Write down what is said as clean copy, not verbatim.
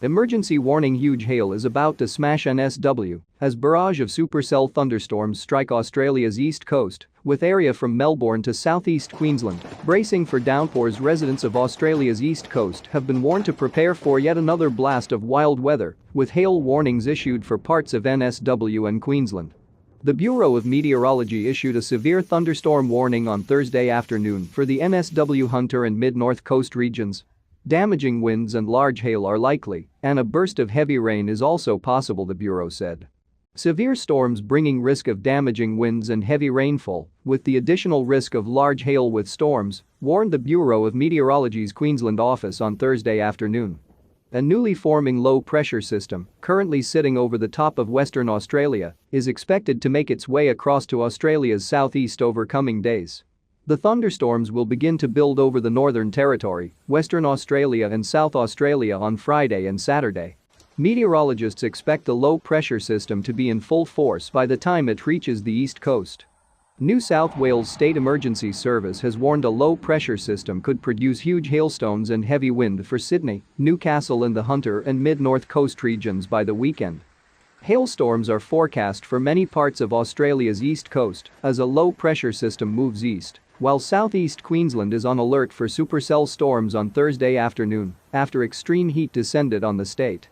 Emergency warning: huge hail is about to smash NSW as barrage of supercell thunderstorms strike Australia's east coast, with area from Melbourne to southeast Queensland bracing for downpours. Residents of Australia's east coast have been warned to prepare for yet another blast of wild weather, with hail warnings issued for parts of NSW and Queensland. The Bureau of Meteorology issued a severe thunderstorm warning on Thursday afternoon for the NSW Hunter and mid-north coast regions. Damaging winds and large hail are likely, and a burst of heavy rain is also possible, the Bureau said. Severe storms bringing risk of damaging winds and heavy rainfall, with the additional risk of large hail with storms, warned the Bureau of Meteorology's Queensland office on Thursday afternoon. A newly forming low-pressure system, currently sitting over the top of Western Australia, is expected to make its way across to Australia's southeast over coming days. The thunderstorms will begin to build over the Northern Territory, Western Australia and South Australia on Friday and Saturday. Meteorologists expect the low-pressure system to be in full force by the time it reaches the east coast. New South Wales State Emergency Service has warned a low-pressure system could produce huge hailstones and heavy wind for Sydney, Newcastle and the Hunter and mid-north coast regions by the weekend. Hailstorms are forecast for many parts of Australia's east coast as a low-pressure system moves east, while southeast Queensland is on alert for supercell storms on Thursday afternoon after extreme heat descended on the state.